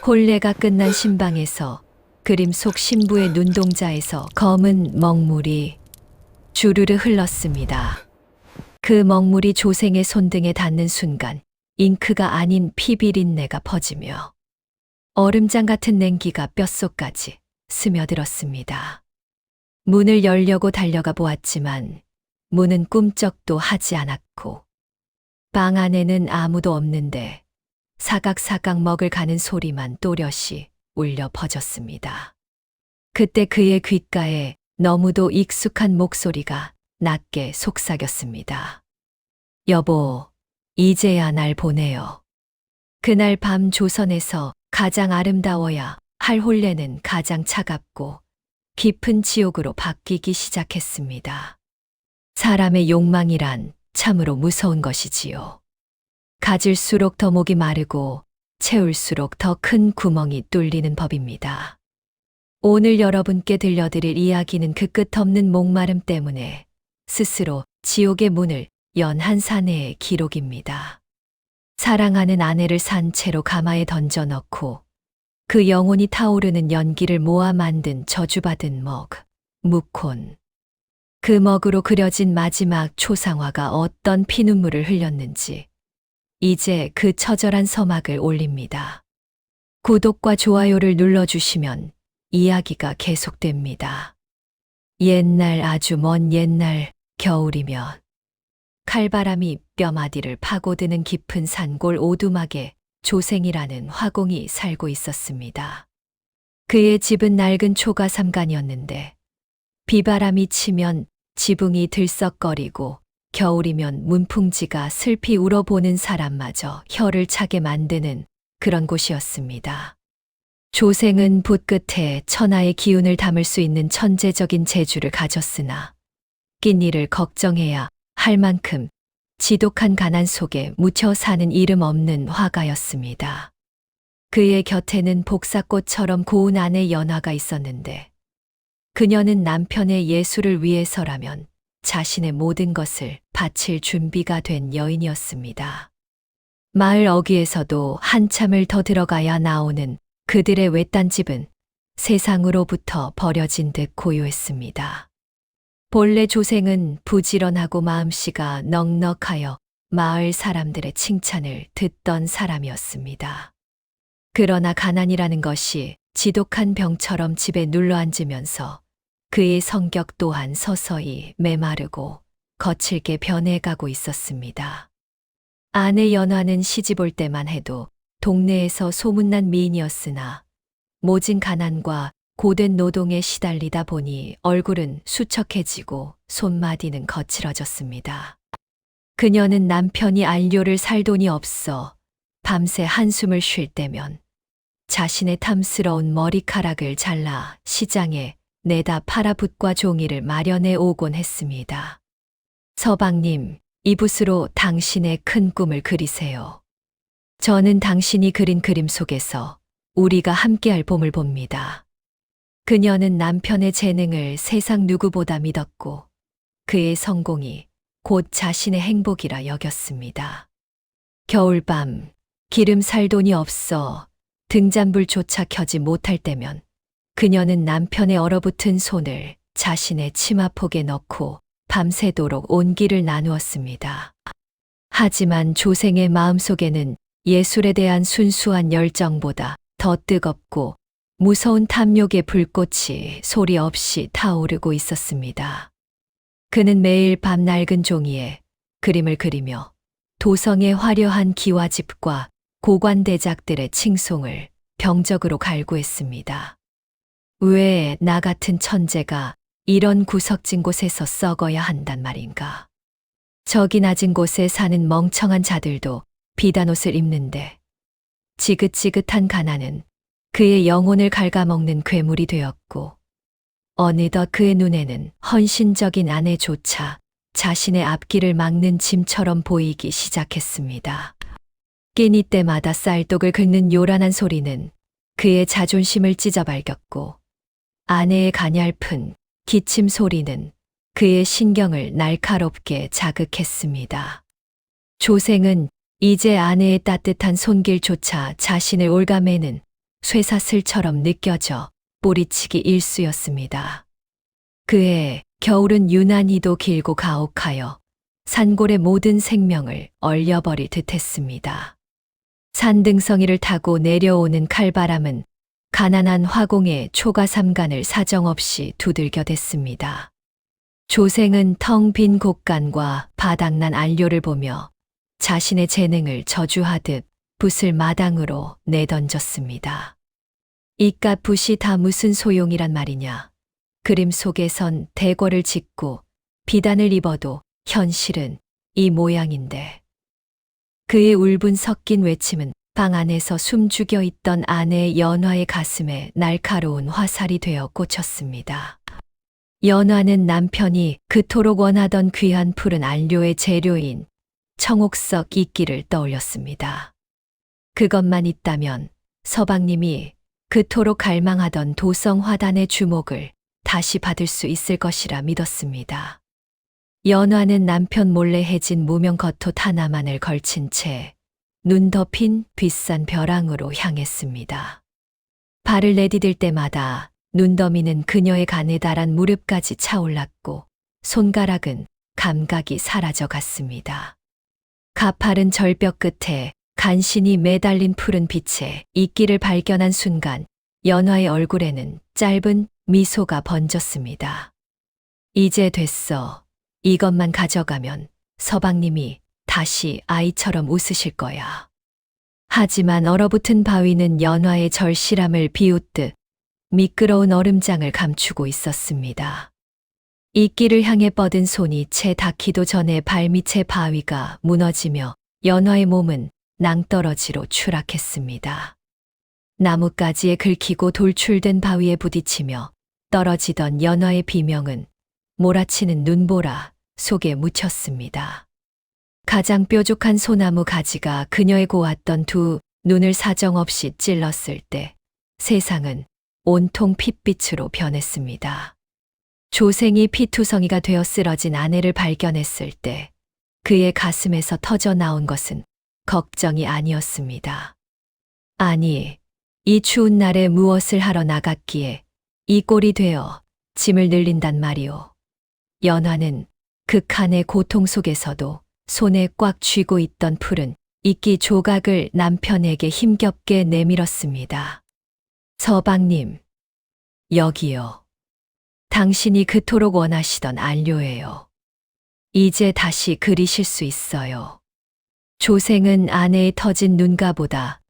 혼례가 끝난 신방에서 그림 속 신부의 눈동자에서 검은 먹물이 주르르 흘렀습니다. 그 먹물이 조생의 손등에 닿는 순간 잉크가 아닌 피 비린내가 퍼지며 얼음장 같은 냉기가 뼛속까지 스며들었습니다. 문을 열려고 달려가 보았지만 문은 꿈쩍도 하지 않았고 방 안에는 아무도 없는데 사각사각 먹을 가는 소리만 또렷이 울려 퍼졌습니다. 그때 그의 귓가에 너무도 익숙한 목소리가 낮게 속삭였습니다. 여보, 이제야 날 보내요. 그날 밤 조선에서 가장 아름다워야 할 혼례는 가장 차갑고 깊은 지옥으로 바뀌기 시작했습니다. 사람의 욕망이란 참으로 무서운 것이지요. 가질수록 더 목이 마르고 채울수록 더 큰 구멍이 뚫리는 법입니다. 오늘 여러분께 들려드릴 이야기는 그 끝없는 목마름 때문에 스스로 지옥의 문을 연 한 사내의 기록입니다. 사랑하는 아내를 산채로 가마에 던져 넣고 그 영혼이 타오르는 연기를 모아 만든 저주받은 먹, 묵혼. 그 먹으로 그려진 마지막 초상화가 어떤 피눈물을 흘렸는지 이제 그 처절한 서막을 올립니다. 구독과 좋아요를 눌러주시면 이야기가 계속됩니다. 옛날 아주 먼 옛날 겨울이면 칼바람이 뼈마디를 파고드는 깊은 산골 오두막에 조생이라는 화공이 살고 있었습니다. 그의 집은 낡은 초가삼간이었는데 비바람이 치면 지붕이 들썩거리고 겨울이면 문풍지가 슬피 울어보는 사람마저 혀를 차게 만드는 그런 곳이었습니다. 조생은 붓 끝에 천하의 기운을 담을 수 있는 천재적인 재주를 가졌으나 낀일을 걱정해야 할 만큼 지독한 가난 속에 묻혀 사는 이름 없는 화가였습니다. 그의 곁에는 복사꽃처럼 고운 아내 연화가 있었는데 그녀는 남편의 예술을 위해서라면 자신의 모든 것을 바칠 준비가 된 여인이었습니다. 마을 어귀에서도 한참을 더 들어가야 나오는 그들의 외딴 집은 세상으로부터 버려진 듯 고요했습니다. 본래 조생은 부지런하고 마음씨가 넉넉하여 마을 사람들의 칭찬을 듣던 사람이었습니다. 그러나 가난이라는 것이 지독한 병처럼 집에 눌러앉으면서 그의 성격 또한 서서히 메마르고 거칠게 변해가고 있었습니다. 아내 연화는 시집 올 때만 해도 동네에서 소문난 미인이었으나 모진 가난과 고된 노동에 시달리다 보니 얼굴은 수척해지고 손마디는 거칠어졌습니다. 그녀는 남편이 안료를 살 돈이 없어 밤새 한숨을 쉴 때면 자신의 탐스러운 머리카락을 잘라 시장에 내다 팔아 붓과 종이를 마련해 오곤 했습니다. 서방님, 이 붓으로 당신의 큰 꿈을 그리세요. 저는 당신이 그린 그림 속에서 우리가 함께할 봄을 봅니다. 그녀는 남편의 재능을 세상 누구보다 믿었고 그의 성공이 곧 자신의 행복이라 여겼습니다. 겨울밤, 기름 살 돈이 없어 등잔불조차 켜지 못할 때면 그녀는 남편의 얼어붙은 손을 자신의 치마폭에 넣고 밤새도록 온기를 나누었습니다. 하지만 조생의 마음속에는 예술에 대한 순수한 열정보다 더 뜨겁고 무서운 탐욕의 불꽃이 소리 없이 타오르고 있었습니다. 그는 매일 밤 낡은 종이에 그림을 그리며 도성의 화려한 기와집과 고관대작들의 칭송을 병적으로 갈구했습니다. 왜 나 같은 천재가 이런 구석진 곳에서 썩어야 한단 말인가? 저기 낮은 곳에 사는 멍청한 자들도 비단옷을 입는데 지긋지긋한 가난은 그의 영혼을 갉아먹는 괴물이 되었고 어느덧 그의 눈에는 헌신적인 아내조차 자신의 앞길을 막는 짐처럼 보이기 시작했습니다. 끼니 때마다 쌀독을 긁는 요란한 소리는 그의 자존심을 찢어발겼고 아내의 가냘픈 기침 소리는 그의 신경을 날카롭게 자극했습니다. 조생은 이제 아내의 따뜻한 손길조차 자신을 올가매는 쇠사슬처럼 느껴져 뿌리치기 일쑤였습니다. 그해 겨울은 유난히도 길고 가혹하여 산골의 모든 생명을 얼려버릴 듯했습니다. 산등성이를 타고 내려오는 칼바람은 가난한 화공의 초가삼간을 사정없이 두들겨댔습니다. 조생은 텅 빈 곳간과 바닥난 안료를 보며 자신의 재능을 저주하듯 붓을 마당으로 내던졌습니다. 이깟 붓이 다 무슨 소용이란 말이냐. 그림 속에선 대궐을 짓고 비단을 입어도 현실은 이 모양인데. 그의 울분 섞인 외침은 방 안에서 숨죽여 있던 아내 연화의 가슴에 날카로운 화살이 되어 꽂혔습니다. 연화는 남편이 그토록 원하던 귀한 푸른 안료의 재료인 청옥석 이끼를 떠올렸습니다. 그것만 있다면 서방님이 그토록 갈망하던 도성 화단의 주목을 다시 받을 수 있을 것이라 믿었습니다. 연화는 남편 몰래 해진 무명 겉옷 하나만을 걸친 채 눈 덮인 비싼 벼랑으로 향했습니다. 발을 내디딜 때마다 눈더미는 그녀의 가느다란 무릎까지 차올랐고 손가락은 감각이 사라져 갔습니다. 가파른 절벽 끝에 간신히 매달린 푸른 빛에 이끼를 발견한 순간 연화의 얼굴에는 짧은 미소가 번졌습니다. 이제 됐어. 이것만 가져가면 서방님이 다시 아이처럼 웃으실 거야. 하지만 얼어붙은 바위는 연화의 절실함을 비웃듯 미끄러운 얼음장을 감추고 있었습니다. 이끼를 향해 뻗은 손이 채 닿기도 전에 발밑의 바위가 무너지며 연화의 몸은 낭떠러지로 추락했습니다. 나뭇가지에 긁히고 돌출된 바위에 부딪히며 떨어지던 연화의 비명은 몰아치는 눈보라 속에 묻혔습니다. 가장 뾰족한 소나무 가지가 그녀의 고왔던 두 눈을 사정없이 찔렀을 때 세상은 온통 핏빛으로 변했습니다. 조생이 피투성이가 되어 쓰러진 아내를 발견했을 때 그의 가슴에서 터져 나온 것은 걱정이 아니었습니다. 아니, 이 추운 날에 무엇을 하러 나갔기에 이 꼴이 되어 짐을 늘린단 말이오. 연화는 극한의 고통 속에서도 손에 꽉 쥐고 있던 푸른 이끼 조각을 남편에게 힘겹게 내밀었습니다. 서방님, 여기요. 당신이 그토록 원하시던 안료예요. 이제 다시 그리실 수 있어요. 조생은 아내의 터진 눈가보다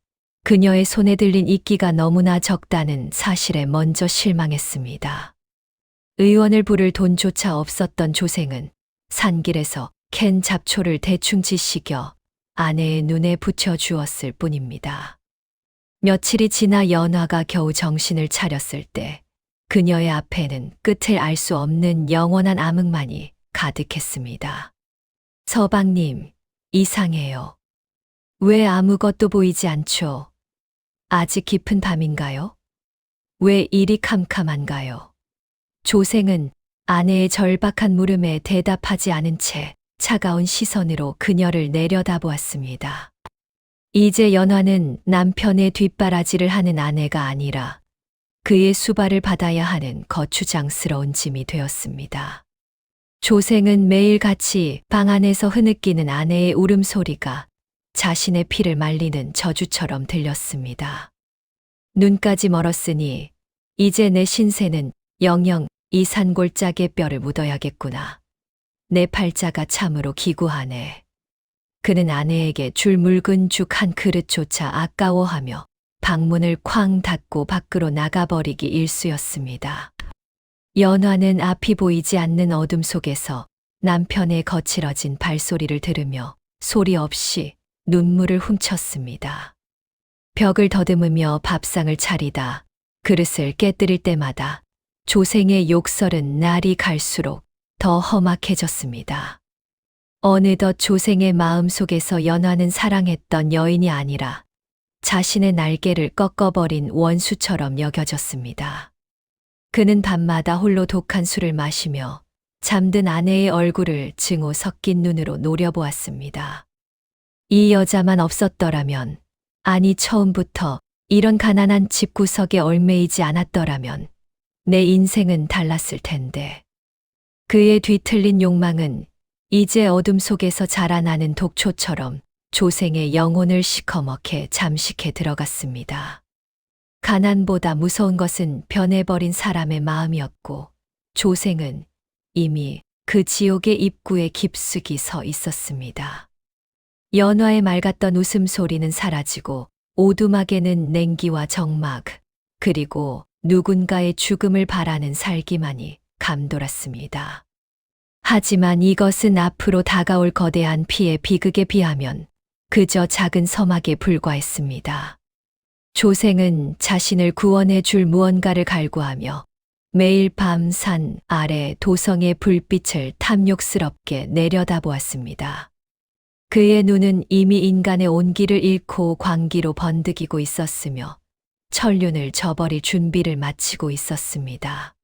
그녀의 손에 들린 이끼가 너무나 적다는 사실에 먼저 실망했습니다. 의원을 부를 돈조차 없었던 조생은 산길에서 캔 잡초를 대충 지시겨 아내의 눈에 붙여주었을 뿐입니다. 며칠이 지나 연화가 겨우 정신을 차렸을 때 그녀의 앞에는 끝을 알 수 없는 영원한 암흑만이 가득했습니다. 서방님, 이상해요. 왜 아무것도 보이지 않죠? 아직 깊은 밤인가요? 왜 이리 캄캄한가요? 조생은 아내의 절박한 물음에 대답하지 않은 채 차가운 시선으로 그녀를 내려다보았습니다. 이제 연화는 남편의 뒷바라지를 하는 아내가 아니라 그의 수발을 받아야 하는 거추장스러운 짐이 되었습니다. 조생은 매일같이 방 안에서 흐느끼는 아내의 울음소리가 자신의 피를 말리는 저주처럼 들렸습니다. 눈까지 멀었으니 이제 내 신세는 영영 이 산골짜기의 뼈를 묻어야겠구나. 내 팔자가 참으로 기구하네. 그는 아내에게 줄 묽은 죽 한 그릇조차 아까워하며 방문을 쾅 닫고 밖으로 나가버리기 일쑤였습니다. 연화는 앞이 보이지 않는 어둠 속에서 남편의 거칠어진 발소리를 들으며 소리 없이 눈물을 훔쳤습니다. 벽을 더듬으며 밥상을 차리다 그릇을 깨뜨릴 때마다 조생의 욕설은 날이 갈수록 더 험악해졌습니다. 어느덧 조생의 마음 속에서 연화는 사랑했던 여인이 아니라 자신의 날개를 꺾어버린 원수처럼 여겨졌습니다. 그는 밤마다 홀로 독한 술을 마시며 잠든 아내의 얼굴을 증오 섞인 눈으로 노려보았습니다. 이 여자만 없었더라면, 아니 처음부터 이런 가난한 집구석에 얽매이지 않았더라면 내 인생은 달랐을 텐데. 그의 뒤틀린 욕망은 이제 어둠 속에서 자라나는 독초처럼 조생의 영혼을 시커멓게 잠식해 들어갔습니다. 가난보다 무서운 것은 변해버린 사람의 마음이었고, 조생은 이미 그 지옥의 입구에 깊숙이 서 있었습니다. 연화의 맑았던 웃음소리는 사라지고 오두막에는 냉기와 적막, 그리고 누군가의 죽음을 바라는 살기만이 감돌았습니다. 하지만 이것은 앞으로 다가올 거대한 피의 비극에 비하면 그저 작은 서막에 불과했습니다. 조생은 자신을 구원해 줄 무언가를 갈구하며 매일 밤 산 아래 도성의 불빛을 탐욕스럽게 내려다보았습니다. 그의 눈은 이미 인간의 온기를 잃고 광기로 번득이고 있었으며 천륜을 저버릴 준비를 마치고 있었습니다.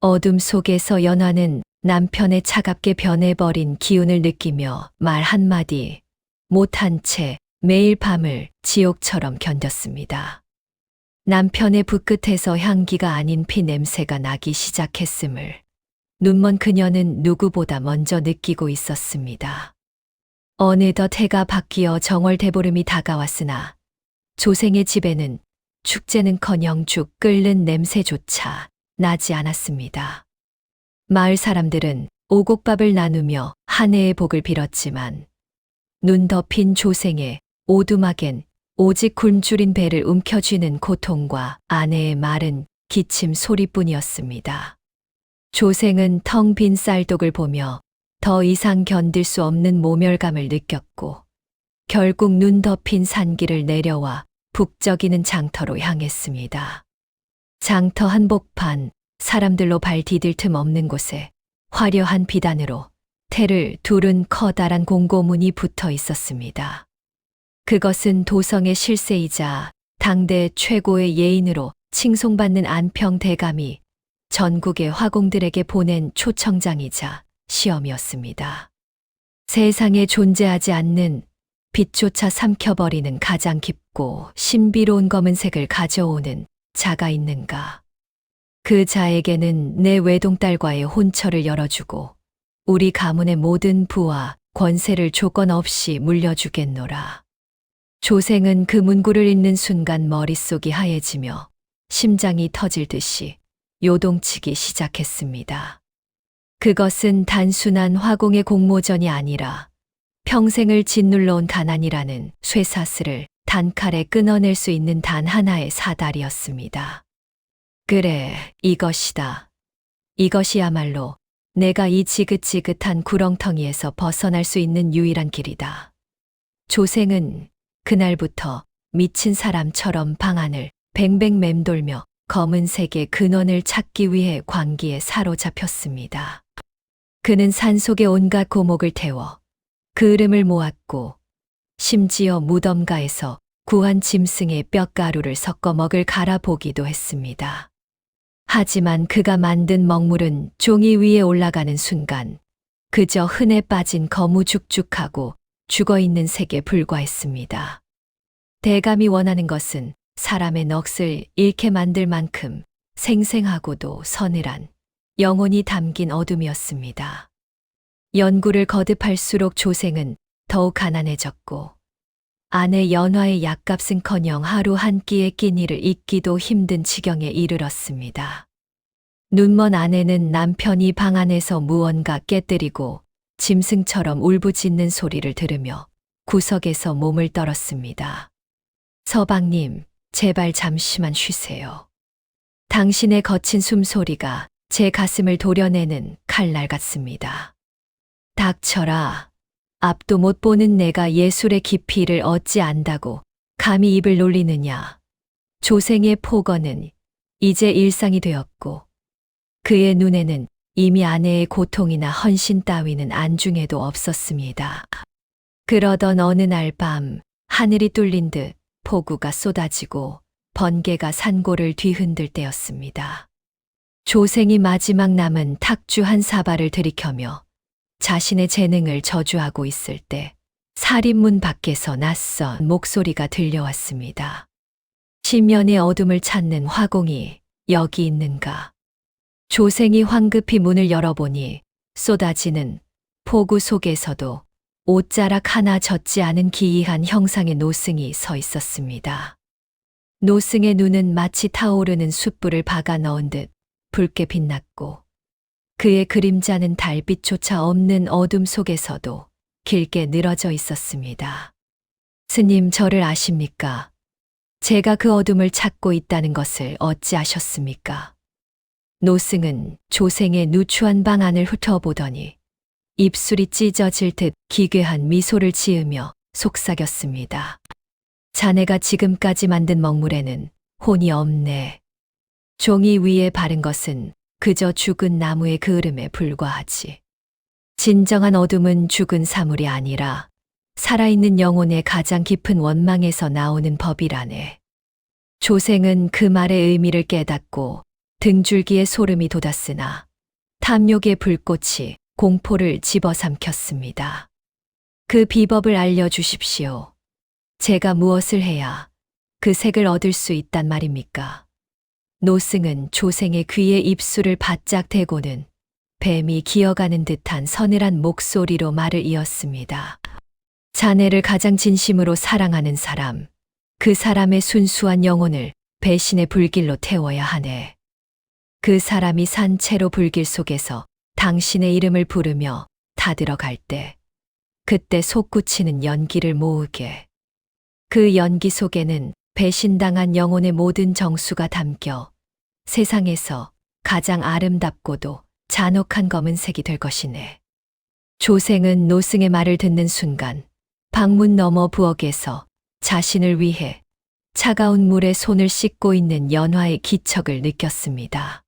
어둠 속에서 연화는 남편의 차갑게 변해버린 기운을 느끼며 말 한마디 못한 채 매일 밤을 지옥처럼 견뎠습니다. 남편의 붓끝에서 향기가 아닌 피 냄새가 나기 시작했음을 눈먼 그녀는 누구보다 먼저 느끼고 있었습니다. 어느덧 해가 바뀌어 정월 대보름이 다가왔으나 조생의 집에는 축제는커녕 죽 끓는 냄새조차 나지 않았습니다. 마을 사람들은 오곡밥을 나누며 한 해의 복을 빌었지만 눈 덮인 조생의 오두막엔 오직 굶주린 배를 움켜쥐는 고통과 아내의 마른 기침 소리뿐이었습니다. 조생은 텅 빈 쌀독을 보며 더 이상 견딜 수 없는 모멸감을 느꼈고 결국 눈 덮인 산길을 내려와 북적이는 장터로 향했습니다. 장터 한복판, 사람들로 발 디딜 틈 없는 곳에 화려한 비단으로 태를 두른 커다란 공고문이 붙어 있었습니다. 그것은 도성의 실세이자 당대 최고의 예인으로 칭송받는 안평 대감이 전국의 화공들에게 보낸 초청장이자 시험이었습니다. 세상에 존재하지 않는 빛조차 삼켜버리는 가장 깊고 신비로운 검은색을 가져오는 자가 있는가. 그 자에게는 내 외동딸과의 혼처를 열어주고 우리 가문의 모든 부와 권세를 조건 없이 물려주겠노라. 조생은 그 문구를 읽는 순간 머릿속이 하얘지며 심장이 터질 듯이 요동치기 시작했습니다. 그것은 단순한 화공의 공모전이 아니라 평생을 짓눌러온 가난이라는 쇠사슬을 단칼에 끊어낼 수 있는 단 하나의 사다리였습니다. 그래, 이것이다. 이것이야말로 내가 이 지긋지긋한 구렁텅이에서 벗어날 수 있는 유일한 길이다. 조생은 그날부터 미친 사람처럼 방안을 뱅뱅 맴돌며 검은색의 근원을 찾기 위해 광기에 사로잡혔습니다. 그는 산속의 온갖 고목을 태워 그을음을 모았고 심지어 무덤가에서 구한 짐승의 뼈가루를 섞어 먹을 갈아보기도 했습니다. 하지만 그가 만든 먹물은 종이 위에 올라가는 순간 그저 흔해 빠진 거무죽죽하고 죽어있는 색에 불과했습니다. 대감이 원하는 것은 사람의 넋을 잃게 만들 만큼 생생하고도 서늘한 영혼이 담긴 어둠이었습니다. 연구를 거듭할수록 조생은 더욱 가난해졌고 아내 연화의 약값은커녕 하루 한 끼의 끼니를 잊기도 힘든 지경에 이르렀습니다. 눈먼 아내는 남편이 방 안에서 무언가 깨뜨리고 짐승처럼 울부짖는 소리를 들으며 구석에서 몸을 떨었습니다. 서방님, 제발 잠시만 쉬세요. 당신의 거친 숨소리가 제 가슴을 도려내는 칼날 같습니다. 닥쳐라. 앞도 못 보는 내가 예술의 깊이를 얻지 안다고 감히 입을 놀리느냐. 조생의 폭언은 이제 일상이 되었고 그의 눈에는 이미 아내의 고통이나 헌신 따위는 안중에도 없었습니다. 그러던 어느 날 밤 하늘이 뚫린 듯 폭우가 쏟아지고 번개가 산골을 뒤흔들 때였습니다. 조생이 마지막 남은 탁주 한 사발을 들이켜며 자신의 재능을 저주하고 있을 때 살인문 밖에서 낯선 목소리가 들려왔습니다. 시면의 어둠을 찾는 화공이 여기 있는가. 조생이 황급히 문을 열어보니 쏟아지는 폭우 속에서도 옷자락 하나 젖지 않은 기이한 형상의 노승이 서 있었습니다. 노승의 눈은 마치 타오르는 숯불을 박아 넣은 듯 붉게 빛났고 그의 그림자는 달빛조차 없는 어둠 속에서도 길게 늘어져 있었습니다. 스님, 저를 아십니까? 제가 그 어둠을 찾고 있다는 것을 어찌 아셨습니까? 노승은 조생의 누추한 방 안을 훑어보더니 입술이 찢어질 듯 기괴한 미소를 지으며 속삭였습니다. 자네가 지금까지 만든 먹물에는 혼이 없네. 종이 위에 바른 것은 그저 죽은 나무의 그을음에 불과하지. 진정한 어둠은 죽은 사물이 아니라 살아있는 영혼의 가장 깊은 원망에서 나오는 법이라네. 조생은 그 말의 의미를 깨닫고 등줄기에 소름이 돋았으나 탐욕의 불꽃이 공포를 집어삼켰습니다. 그 비법을 알려주십시오. 제가 무엇을 해야 그 색을 얻을 수 있단 말입니까? 노승은 조생의 귀에 입술을 바짝 대고는 뱀이 기어가는 듯한 서늘한 목소리로 말을 이었습니다. 자네를 가장 진심으로 사랑하는 사람, 그 사람의 순수한 영혼을 배신의 불길로 태워야 하네. 그 사람이 산채로 불길 속에서 당신의 이름을 부르며 타들어갈 때, 그때 솟구치는 연기를 모으게. 그 연기 속에는 배신당한 영혼의 모든 정수가 담겨 세상에서 가장 아름답고도 잔혹한 검은색이 될 것이네. 조생은 노승의 말을 듣는 순간 방문 너머 부엌에서 자신을 위해 차가운 물에 손을 씻고 있는 연화의 기척을 느꼈습니다.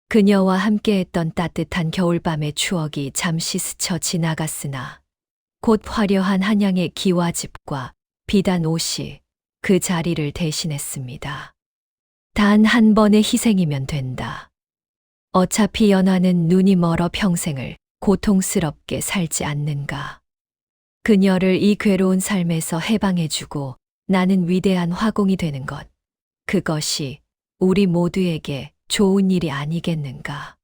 그녀와 함께했던 따뜻한 겨울밤의 추억이 잠시 스쳐 지나갔으나 곧 화려한 한양의 기와집과 비단 옷이 그 자리를 대신했습니다. 단 한 번의 희생이면 된다. 어차피 연화는 눈이 멀어 평생을 고통스럽게 살지 않는가. 그녀를 이 괴로운 삶에서 해방해주고 나는 위대한 화공이 되는 것. 그것이 우리 모두에게 좋은 일이 아니겠는가.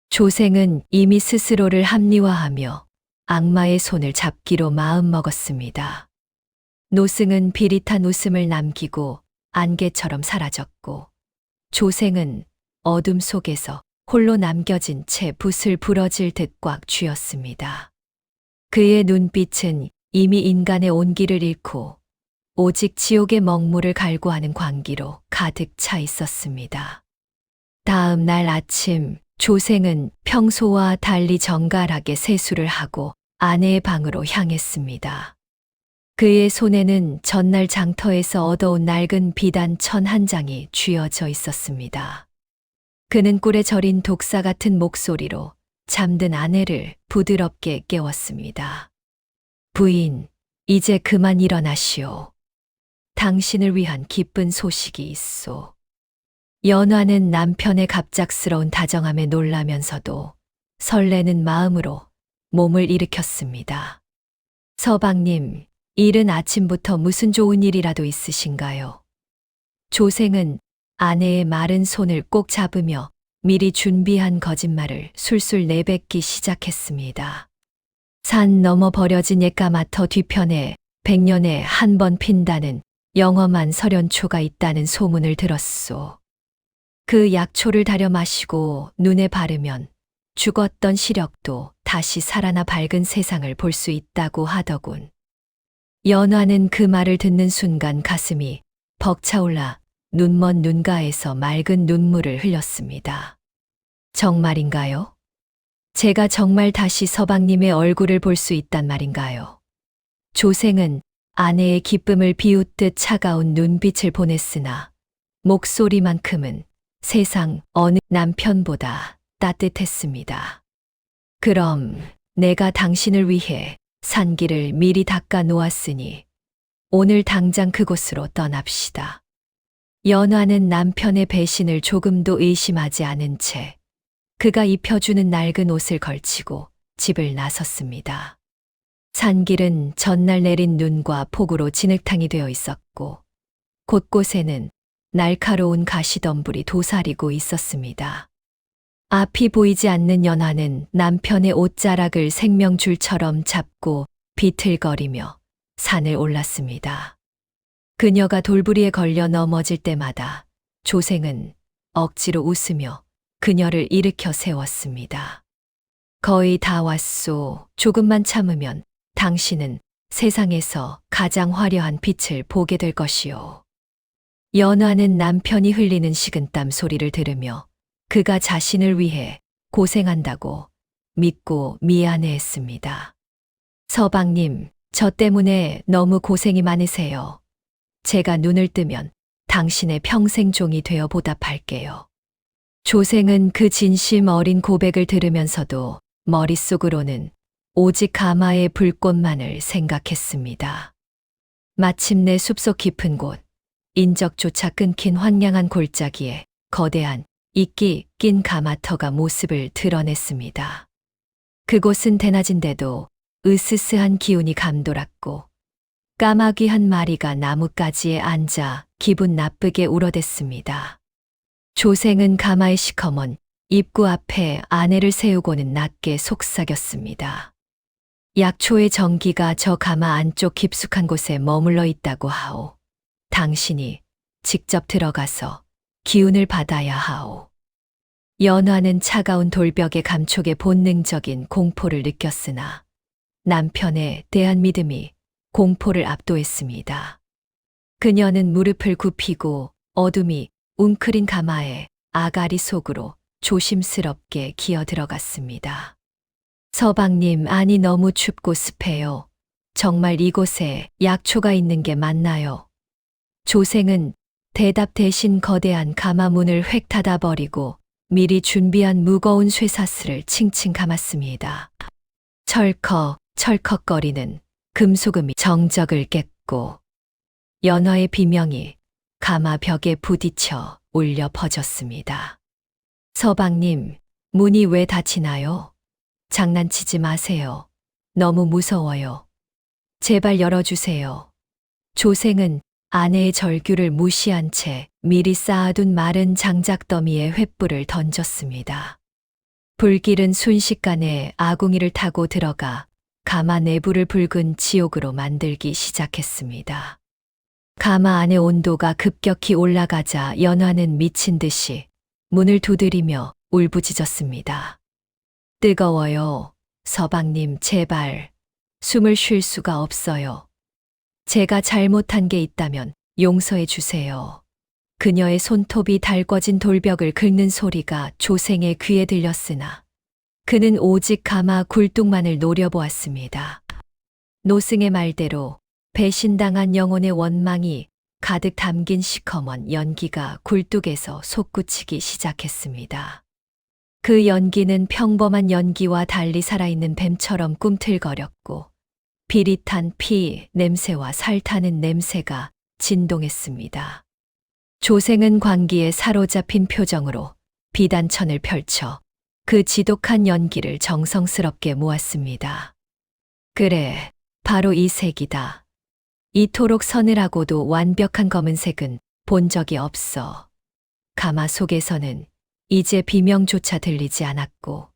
조생은 이미 스스로를 합리화하며 악마의 손을 잡기로 마음먹었습니다. 노승은 비릿한 웃음을 남기고 안개처럼 사라졌고 조생은 어둠 속에서 홀로 남겨진 채 붓을 부러질 듯 꽉 쥐었습니다. 그의 눈빛은 이미 인간의 온기를 잃고 오직 지옥의 먹물을 갈구하는 광기로 가득 차 있었습니다. 다음 날 아침 조생은 평소와 달리 정갈하게 세수를 하고 아내의 방으로 향했습니다. 그의 손에는 전날 장터에서 얻어온 낡은 비단 천 한 장이 쥐어져 있었습니다. 그는 꿀에 절인 독사 같은 목소리로 잠든 아내를 부드럽게 깨웠습니다. 부인, 이제 그만 일어나시오. 당신을 위한 기쁜 소식이 있소. 연화는 남편의 갑작스러운 다정함에 놀라면서도 설레는 마음으로 몸을 일으켰습니다. 서방님, 이른 아침부터 무슨 좋은 일이라도 있으신가요? 조생은 아내의 마른 손을 꼭 잡으며 미리 준비한 거짓말을 술술 내뱉기 시작했습니다. 산 넘어 버려진 옛가마터 뒤편에 100년에 한 번 핀다는 영험한 설현초가 있다는 소문을 들었소. 그 약초를 달여 마시고 눈에 바르면 죽었던 시력도 다시 살아나 밝은 세상을 볼 수 있다고 하더군. 연화는 그 말을 듣는 순간 가슴이 벅차올라 눈먼 눈가에서 맑은 눈물을 흘렸습니다. 정말인가요? 제가 정말 다시 서방님의 얼굴을 볼 수 있단 말인가요? 조생은 아내의 기쁨을 비웃듯 차가운 눈빛을 보냈으나 목소리만큼은 세상 어느 남편보다 따뜻했습니다. 그럼 내가 당신을 위해 산길을 미리 닦아 놓았으니 오늘 당장 그곳으로 떠납시다. 연화는 남편의 배신을 조금도 의심하지 않은 채 그가 입혀주는 낡은 옷을 걸치고 집을 나섰습니다. 산길은 전날 내린 눈과 폭우로 진흙탕이 되어 있었고 곳곳에는 날카로운 가시덤불이 도사리고 있었습니다. 앞이 보이지 않는 연화는 남편의 옷자락을 생명줄처럼 잡고 비틀거리며 산을 올랐습니다. 그녀가 돌부리에 걸려 넘어질 때마다 조생은 억지로 웃으며 그녀를 일으켜 세웠습니다. 거의 다 왔소. 조금만 참으면 당신은 세상에서 가장 화려한 빛을 보게 될 것이오. 연화는 남편이 흘리는 식은땀 소리를 들으며 그가 자신을 위해 고생한다고 믿고 미안해했습니다. 서방님, 저 때문에 너무 고생이 많으세요. 제가 눈을 뜨면 당신의 평생 종이 되어 보답할게요. 조생은 그 진심 어린 고백을 들으면서도 머릿속으로는 오직 가마의 불꽃만을 생각했습니다. 마침내 숲속 깊은 곳, 인적조차 끊긴 황량한 골짜기에 거대한 이끼 낀 가마터가 모습을 드러냈습니다. 그곳은 대낮인데도 으스스한 기운이 감돌았고 까마귀 한 마리가 나뭇가지에 앉아 기분 나쁘게 울어댔습니다. 조생은 가마의 시커먼 입구 앞에 아내를 세우고는 낮게 속삭였습니다. 약초의 정기가 저 가마 안쪽 깊숙한 곳에 머물러 있다고 하오. 당신이 직접 들어가서 기운을 받아야 하오. 연화는 차가운 돌벽의 감촉에 본능적인 공포를 느꼈으나 남편에 대한 믿음이 공포를 압도했습니다. 그녀는 무릎을 굽히고 어둠이 웅크린 가마의 아가리 속으로 조심스럽게 기어 들어갔습니다. 서방님, 아니 너무 춥고 습해요. 정말 이곳에 약초가 있는 게 맞나요? 조생은 대답 대신 거대한 가마 문을 획 닫아버리고 미리 준비한 무거운 쇠사슬을 칭칭 감았습니다. 철컥, 철컥거리는 금소금이 정적을 깼고 연화의 비명이 가마 벽에 부딪혀 울려 퍼졌습니다. 서방님, 문이 왜 닫히나요? 장난치지 마세요. 너무 무서워요. 제발 열어주세요. 조생은 아내의 절규를 무시한 채 미리 쌓아둔 마른 장작더미에 횃불을 던졌습니다. 불길은 순식간에 아궁이를 타고 들어가 가마 내부를 붉은 지옥으로 만들기 시작했습니다. 가마 안의 온도가 급격히 올라가자 연화는 미친 듯이 문을 두드리며 울부짖었습니다. 뜨거워요. 서방님, 제발. 숨을 쉴 수가 없어요. 제가 잘못한 게 있다면 용서해 주세요. 그녀의 손톱이 달궈진 돌벽을 긁는 소리가 조생의 귀에 들렸으나 그는 오직 가마 굴뚝만을 노려보았습니다. 노승의 말대로 배신당한 영혼의 원망이 가득 담긴 시커먼 연기가 굴뚝에서 솟구치기 시작했습니다. 그 연기는 평범한 연기와 달리 살아있는 뱀처럼 꿈틀거렸고 비릿한 피 냄새와 살타는 냄새가 진동했습니다. 조생은 광기에 사로잡힌 표정으로 비단천을 펼쳐 그 지독한 연기를 정성스럽게 모았습니다. 그래, 바로 이 색이다. 이토록 서늘하고도 완벽한 검은색은 본 적이 없어. 가마 속에서는 이제 비명조차 들리지 않았고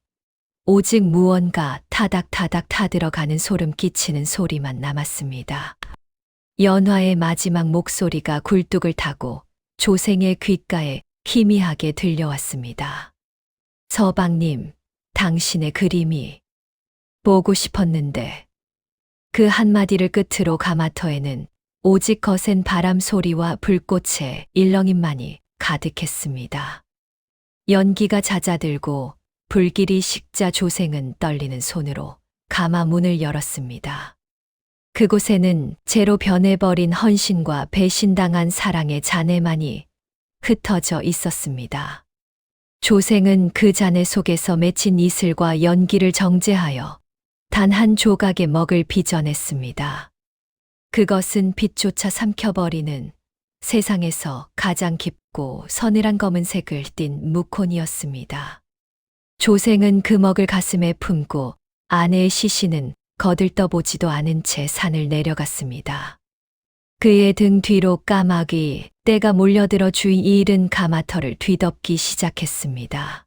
오직 무언가 타닥타닥 타들어가는 소름 끼치는 소리만 남았습니다. 연화의 마지막 목소리가 굴뚝을 타고 조생의 귓가에 희미하게 들려왔습니다. 서방님, 당신의 그림이 보고 싶었는데. 그 한마디를 끝으로 가마터에는 오직 거센 바람 소리와 불꽃의 일렁임만이 가득했습니다. 연기가 잦아들고 불길이 식자 조생은 떨리는 손으로 가마 문을 열었습니다. 그곳에는 재로 변해버린 헌신과 배신당한 사랑의 잔해만이 흩어져 있었습니다. 조생은 그 잔해 속에서 맺힌 이슬과 연기를 정제하여 단 한 조각의 먹을 빚어냈습니다. 그것은 빛조차 삼켜버리는 세상에서 가장 깊고 서늘한 검은색을 띤 무콘이었습니다. 조생은 그 먹을 가슴에 품고 아내의 시신은 거들떠보지도 않은 채 산을 내려갔습니다. 그의 등 뒤로 까마귀 떼가 몰려들어 주인 잃은 가마터를 뒤덮기 시작했습니다.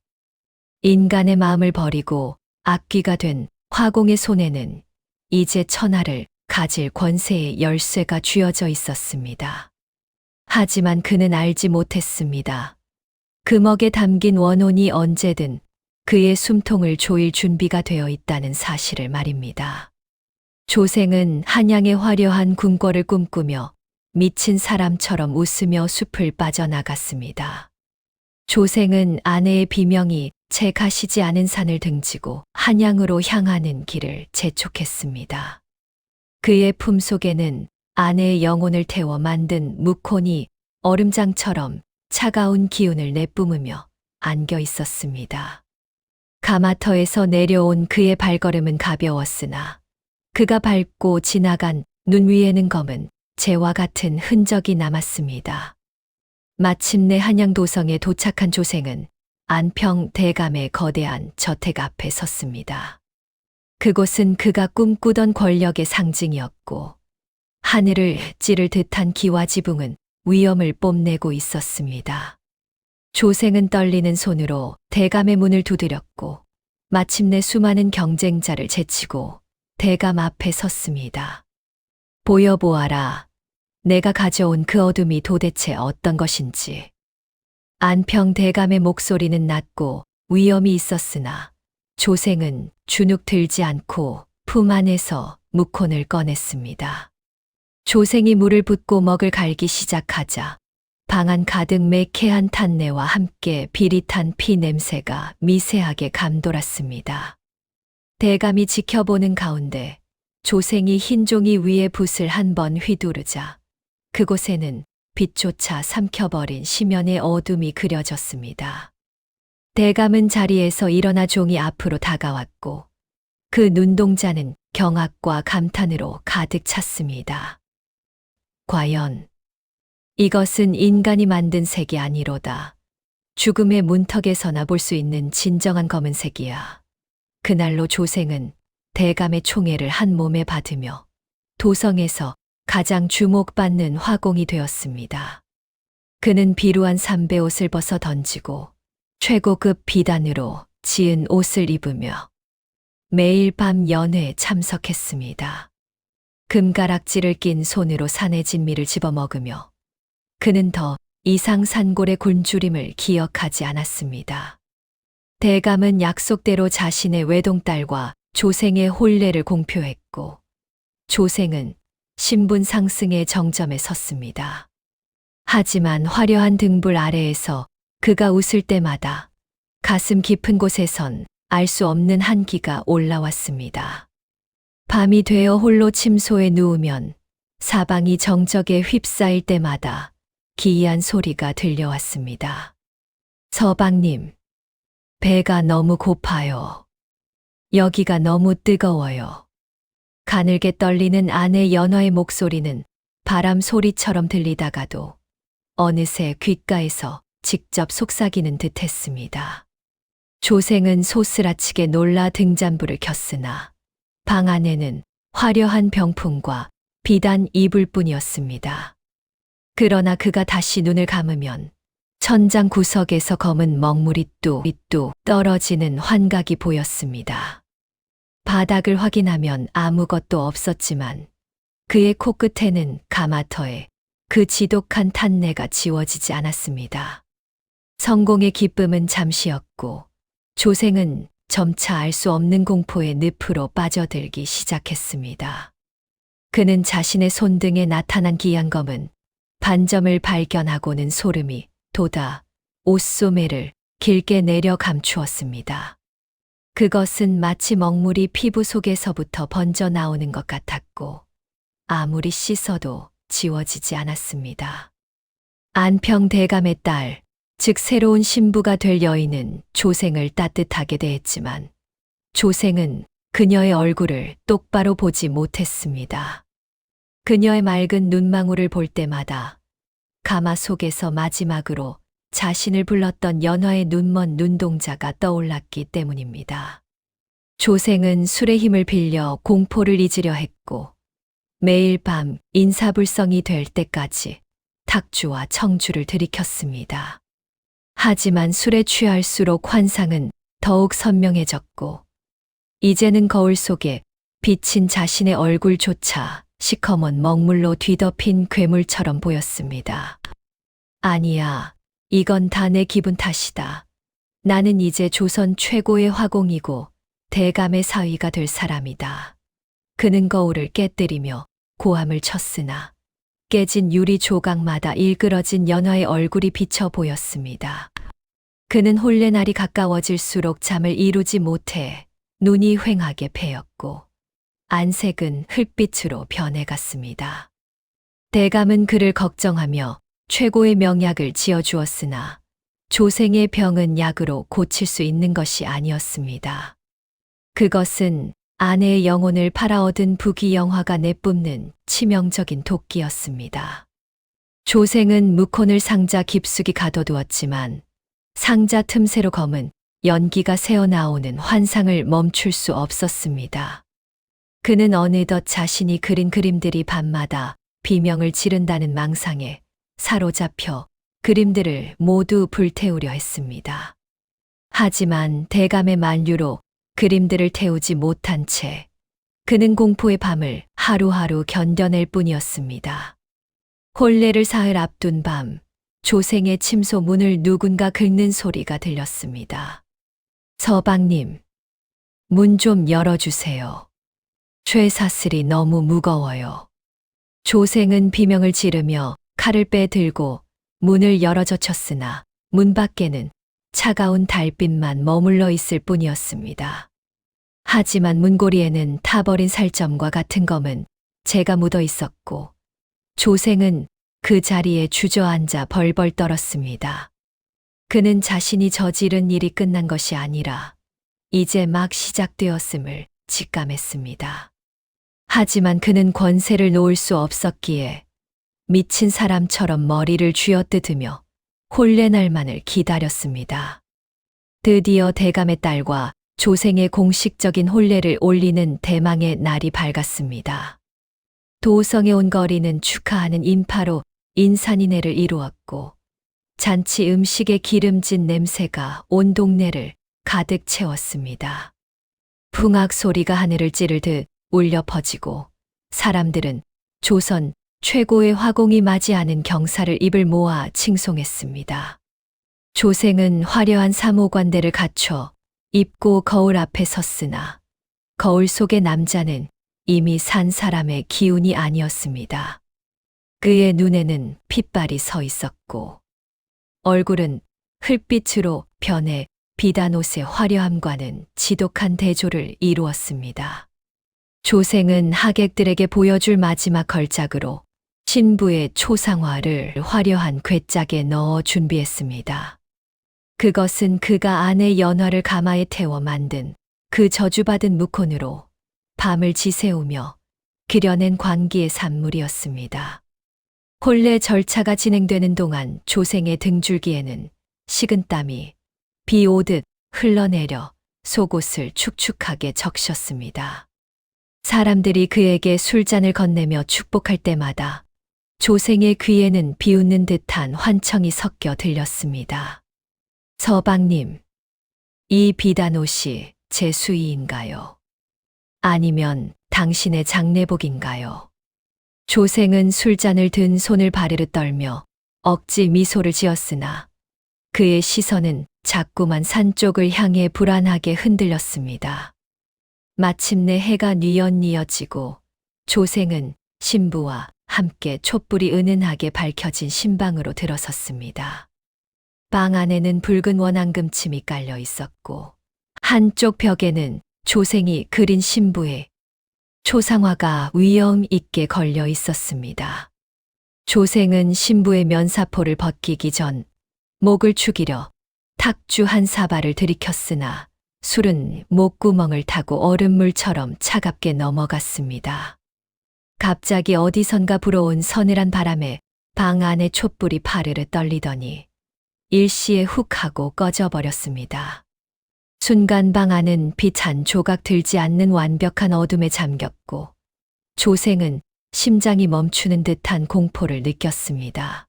인간의 마음을 버리고 악귀가 된 화공의 손에는 이제 천하를 가질 권세의 열쇠가 쥐어져 있었습니다. 하지만 그는 알지 못했습니다. 금억에 담긴 원혼이 언제든 그의 숨통을 조일 준비가 되어 있다는 사실을 말입니다. 조생은 한양의 화려한 궁궐을 꿈꾸며 미친 사람처럼 웃으며 숲을 빠져나갔습니다. 조생은 아내의 비명이 채 가시지 않은 산을 등지고 한양으로 향하는 길을 재촉했습니다. 그의 품속에는 아내의 영혼을 태워 만든 묵혼이 얼음장처럼 차가운 기운을 내뿜으며 안겨 있었습니다. 가마터에서 내려온 그의 발걸음은 가벼웠으나 그가 밟고 지나간 눈 위에는 검은 재와 같은 흔적이 남았습니다. 마침내 한양도성에 도착한 조생은 안평 대감의 거대한 저택 앞에 섰습니다. 그곳은 그가 꿈꾸던 권력의 상징이었고 하늘을 찌를 듯한 기와 지붕은 위엄을 뽐내고 있었습니다. 조생은 떨리는 손으로 대감의 문을 두드렸고 마침내 수많은 경쟁자를 제치고 대감 앞에 섰습니다. 보여보아라. 내가 가져온 그 어둠이 도대체 어떤 것인지. 안평 대감의 목소리는 낮고 위엄이 있었으나 조생은 주눅 들지 않고 품 안에서 묵혼을 꺼냈습니다. 조생이 물을 붓고 먹을 갈기 시작하자 방 안 가득 매캐한 탄내와 함께 비릿한 피 냄새가 미세하게 감돌았습니다. 대감이 지켜보는 가운데 조생이 흰 종이 위에 붓을 한 번 휘두르자 그곳에는 빛조차 삼켜버린 심연의 어둠이 그려졌습니다. 대감은 자리에서 일어나 종이 앞으로 다가왔고 그 눈동자는 경악과 감탄으로 가득 찼습니다. 과연 이것은 인간이 만든 색이 아니로다. 죽음의 문턱에서나 볼 수 있는 진정한 검은색이야. 그날로 조생은 대감의 총애를 한 몸에 받으며 도성에서 가장 주목받는 화공이 되었습니다. 그는 비루한 삼배옷을 벗어 던지고 최고급 비단으로 지은 옷을 입으며 매일 밤 연회에 참석했습니다. 금가락지를 낀 손으로 산의 진미를 집어먹으며 그는 더 이상 산골의 굶주림을 기억하지 않았습니다. 대감은 약속대로 자신의 외동딸과 조생의 혼례를 공표했고 조생은 신분 상승의 정점에 섰습니다. 하지만 화려한 등불 아래에서 그가 웃을 때마다 가슴 깊은 곳에선 알 수 없는 한기가 올라왔습니다. 밤이 되어 홀로 침소에 누우면 사방이 정적에 휩싸일 때마다 기이한 소리가 들려왔습니다. 서방님, 배가 너무 고파요. 여기가 너무 뜨거워요. 가늘게 떨리는 아내 연화의 목소리는 바람 소리처럼 들리다가도 어느새 귓가에서 직접 속삭이는 듯 했습니다. 조생은 소스라치게 놀라 등잔불을 켰으나 방 안에는 화려한 병풍과 비단 이불뿐이었습니다. 그러나 그가 다시 눈을 감으면 천장 구석에서 검은 먹물이 뚝뚝 떨어지는 환각이 보였습니다. 바닥을 확인하면 아무것도 없었지만 그의 코끝에는 가마터에 그 지독한 탄내가 지워지지 않았습니다. 성공의 기쁨은 잠시였고 조생은 점차 알 수 없는 공포의 늪으로 빠져들기 시작했습니다. 그는 자신의 손등에 나타난 기이한 검은 반점을 발견하고는 소름이 돋아 옷소매를 길게 내려 감추었습니다. 그것은 마치 먹물이 피부 속에서부터 번져 나오는 것 같았고 아무리 씻어도 지워지지 않았습니다. 안평 대감의 딸, 즉 새로운 신부가 될 여인은 조생을 따뜻하게 대했지만 조생은 그녀의 얼굴을 똑바로 보지 못했습니다. 그녀의 맑은 눈망울을 볼 때마다 가마 속에서 마지막으로 자신을 불렀던 연화의 눈먼 눈동자가 떠올랐기 때문입니다. 조생은 술의 힘을 빌려 공포를 잊으려 했고 매일 밤 인사불성이 될 때까지 탁주와 청주를 들이켰습니다. 하지만 술에 취할수록 환상은 더욱 선명해졌고, 이제는 거울 속에 비친 자신의 얼굴조차 시커먼 먹물로 뒤덮인 괴물처럼 보였습니다. 아니야, 이건 다 내 기분 탓이다. 나는 이제 조선 최고의 화공이고 대감의 사위가 될 사람이다. 그는 거울을 깨뜨리며 고함을 쳤으나 깨진 유리 조각마다 일그러진 연화의 얼굴이 비쳐 보였습니다. 그는 혼례 날이 가까워질수록 잠을 이루지 못해 눈이 휑하게 패였고 안색은 흙빛으로 변해갔습니다. 대감은 그를 걱정하며 최고의 명약을 지어주었으나 조생의 병은 약으로 고칠 수 있는 것이 아니었습니다. 그것은 아내의 영혼을 팔아од은 부귀영화가 내뿜는 치명적인 도끼였습니다. 조생은 무콘을 상자 깊숙이 가둬두었지만 상자 틈새로 검은 연기가 새어나오는 환상을 멈출 수 없었습니다. 그는 어느덧 자신이 그린 그림들이 밤마다 비명을 지른다는 망상에 사로잡혀 그림들을 모두 불태우려 했습니다. 하지만 대감의 만류로 그림들을 태우지 못한 채 그는 공포의 밤을 하루하루 견뎌낼 뿐이었습니다. 혼례를 사흘 앞둔 밤, 조생의 침소 문을 누군가 긁는 소리가 들렸습니다. 서방님, 문 좀 열어주세요. 쇠사슬이 너무 무거워요. 조생은 비명을 지르며 칼을 빼들고 문을 열어젖혔으나 문 밖에는 차가운 달빛만 머물러 있을 뿐이었습니다. 하지만 문고리에는 타버린 살점과 같은 검은 재가 묻어 있었고 조생은 그 자리에 주저앉아 벌벌 떨었습니다. 그는 자신이 저지른 일이 끝난 것이 아니라 이제 막 시작되었음을 직감했습니다. 하지만 그는 권세를 놓을 수 없었기에 미친 사람처럼 머리를 쥐어뜯으며 혼례 날만을 기다렸습니다. 드디어 대감의 딸과 조생의 공식적인 혼례를 올리는 대망의 날이 밝았습니다. 도성에 온 거리는 축하하는 인파로 인산인해를 이루었고 잔치 음식의 기름진 냄새가 온 동네를 가득 채웠습니다. 풍악 소리가 하늘을 찌르듯 울려 퍼지고 사람들은 조선 최고의 화공이 맞이하는 경사를 입을 모아 칭송했습니다. 조생은 화려한 사모관대를 갖춰 입고 거울 앞에 섰으나 거울 속의 남자는 이미 산 사람의 기운이 아니었습니다. 그의 눈에는 핏발이 서 있었고 얼굴은 흙빛으로 변해 비단옷의 화려함과는 지독한 대조를 이루었습니다. 조생은 하객들에게 보여줄 마지막 걸작으로 신부의 초상화를 화려한 궤짝에 넣어 준비했습니다. 그것은 그가 아내 연화를 가마에 태워 만든 그 저주받은 무콘으로 밤을 지새우며 그려낸 광기의 산물이었습니다. 혼례 절차가 진행되는 동안 조생의 등줄기에는 식은땀이 비 오듯 흘러내려 속옷을 축축하게 적셨습니다. 사람들이 그에게 술잔을 건네며 축복할 때마다 조생의 귀에는 비웃는 듯한 환청이 섞여 들렸습니다. 서방님, 이 비단옷이 제 수의인가요? 아니면 당신의 장례복인가요? 조생은 술잔을 든 손을 바르르 떨며 억지 미소를 지었으나 그의 시선은 자꾸만 산 쪽을 향해 불안하게 흔들렸습니다. 마침내 해가 뉘엿뉘엿지고 조생은 신부와 함께 촛불이 은은하게 밝혀진 신방으로 들어섰습니다. 방 안에는 붉은 원앙금침이 깔려 있었고 한쪽 벽에는 조생이 그린 신부의 초상화가 위엄 있게 걸려 있었습니다. 조생은 신부의 면사포를 벗기기 전 목을 축이려 탁주 한 사발을 들이켰으나 술은 목구멍을 타고 얼음물처럼 차갑게 넘어갔습니다. 갑자기 어디선가 불어온 서늘한 바람에 방 안의 촛불이 파르르 떨리더니 일시에 훅 하고 꺼져버렸습니다. 순간 방 안은 빛 한 조각 들지 않는 완벽한 어둠에 잠겼고 조생은 심장이 멈추는 듯한 공포를 느꼈습니다.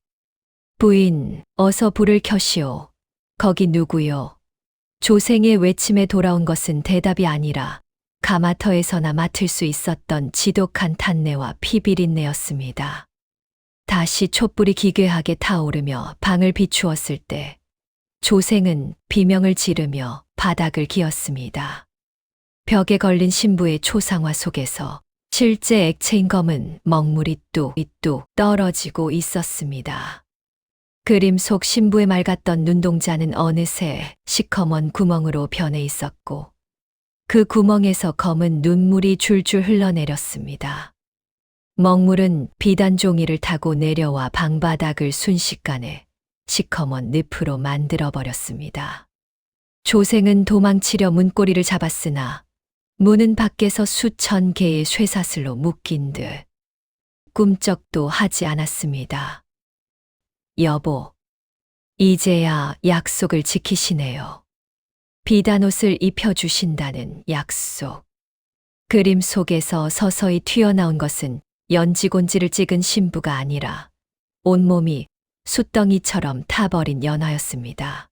부인, 어서 불을 켜시오. 거기 누구요? 조생의 외침에 돌아온 것은 대답이 아니라 가마터에서나 맡을 수 있었던 지독한 탄내와 피비린내였습니다. 다시 촛불이 기괴하게 타오르며 방을 비추었을 때 조생은 비명을 지르며 바닥을 기었습니다. 벽에 걸린 신부의 초상화 속에서 실제 액체인 검은 먹물이 뚝뚝 떨어지고 있었습니다. 그림 속 신부의 맑았던 눈동자는 어느새 시커먼 구멍으로 변해 있었고 그 구멍에서 검은 눈물이 줄줄 흘러내렸습니다. 먹물은 비단 종이를 타고 내려와 방바닥을 순식간에 시커먼 늪으로 만들어버렸습니다. 조생은 도망치려 문고리를 잡았으나 문은 밖에서 수천 개의 쇠사슬로 묶인 듯 꿈쩍도 하지 않았습니다. 여보, 이제야 약속을 지키시네요. 비단옷을 입혀주신다는 약속. 그림 속에서 서서히 튀어나온 것은 연지곤지를 찍은 신부가 아니라 온몸이 숯덩이처럼 타버린 연화였습니다.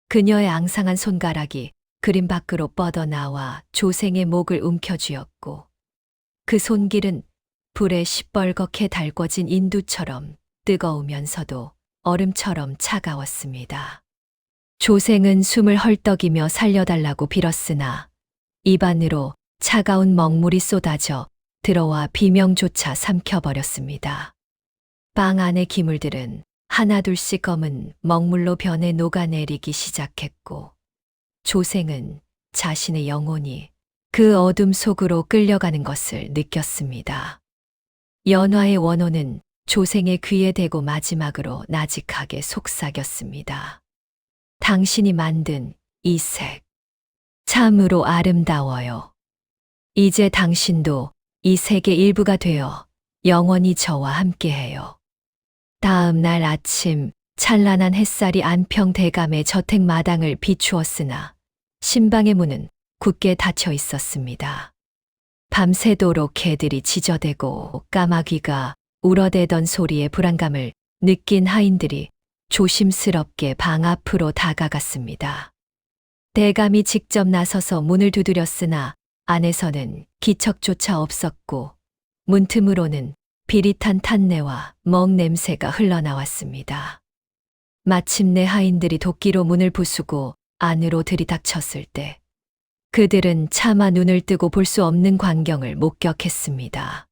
그녀의 앙상한 손가락이 그림 밖으로 뻗어나와 조생의 목을 움켜쥐었고 그 손길은 불에 시뻘겋게 달궈진 인두처럼 뜨거우면서도 얼음처럼 차가웠습니다. 조생은 숨을 헐떡이며 살려달라고 빌었으나 입안으로 차가운 먹물이 쏟아져 들어와 비명조차 삼켜버렸습니다. 방 안의 기물들은 하나둘씩 검은 먹물로 변해 녹아내리기 시작했고 조생은 자신의 영혼이 그 어둠 속으로 끌려가는 것을 느꼈습니다. 연화의 원호는 조생의 귀에 대고 마지막으로 나직하게 속삭였습니다. 당신이 만든 이 색, 참으로 아름다워요. 이제 당신도 이 색의 일부가 되어 영원히 저와 함께해요. 다음 날 아침 찬란한 햇살이 안평 대감의 저택 마당을 비추었으나 신방의 문은 굳게 닫혀 있었습니다. 밤새도록 개들이 짖어대고 까마귀가 울어대던 소리의 불안감을 느낀 하인들이 조심스럽게 방 앞으로 다가갔습니다. 대감이 직접 나서서 문을 두드렸으나 안에서는 기척조차 없었고 문틈으로는 비릿한 탄내와 먹 냄새가 흘러나왔습니다. 마침내 하인들이 도끼로 문을 부수고 안으로 들이닥쳤을 때 그들은 차마 눈을 뜨고 볼 수 없는 광경을 목격했습니다.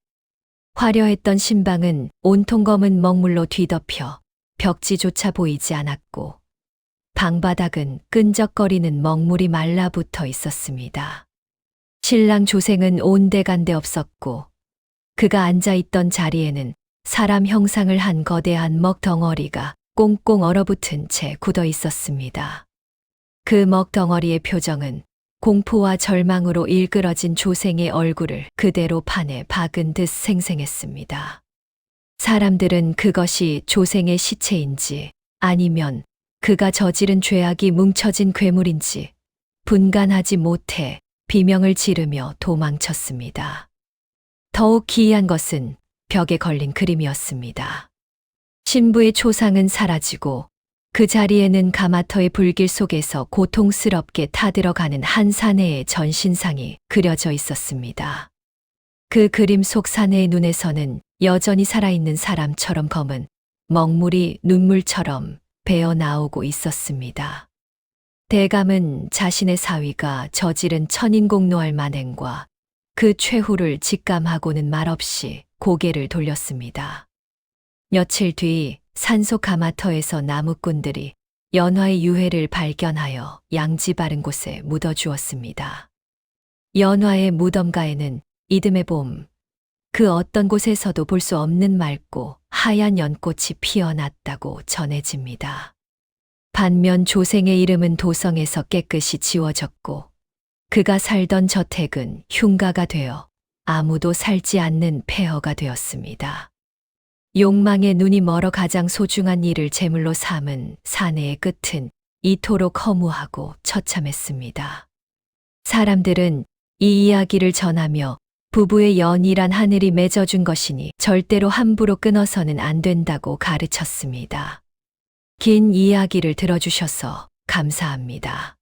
화려했던 신방은 온통 검은 먹물로 뒤덮여 벽지조차 보이지 않았고 방바닥은 끈적거리는 먹물이 말라붙어 있었습니다. 신랑 조생은 온데간데 없었고 그가 앉아있던 자리에는 사람 형상을 한 거대한 먹덩어리가 꽁꽁 얼어붙은 채 굳어 있었습니다. 그 먹덩어리의 표정은 공포와 절망으로 일그러진 조생의 얼굴을 그대로 판에 박은 듯 생생했습니다. 사람들은 그것이 조생의 시체인지 아니면 그가 저지른 죄악이 뭉쳐진 괴물인지 분간하지 못해 비명을 지르며 도망쳤습니다. 더욱 기이한 것은 벽에 걸린 그림이었습니다. 신부의 초상은 사라지고 그 자리에는 가마터의 불길 속에서 고통스럽게 타들어가는 한 사내의 전신상이 그려져 있었습니다. 그 그림 속 사내의 눈에서는 여전히 살아있는 사람처럼 검은 먹물이 눈물처럼 배어 나오고 있었습니다. 대감은 자신의 사위가 저지른 천인공노할 만행과 그 최후를 직감하고는 말없이 고개를 돌렸습니다. 며칠 뒤 산속 가마터에서 나무꾼들이 연화의 유해를 발견하여 양지 바른 곳에 묻어주었습니다. 연화의 무덤가에는 이듬해 봄, 그 어떤 곳에서도 볼 수 없는 맑고 하얀 연꽃이 피어났다고 전해집니다. 반면 조생의 이름은 도성에서 깨끗이 지워졌고 그가 살던 저택은 흉가가 되어 아무도 살지 않는 폐허가 되었습니다. 욕망의 눈이 멀어 가장 소중한 일을 제물로 삼은 사내의 끝은 이토록 허무하고 처참했습니다. 사람들은 이 이야기를 전하며 부부의 연이란 하늘이 맺어준 것이니 절대로 함부로 끊어서는 안 된다고 가르쳤습니다. 긴 이야기를 들어주셔서 감사합니다.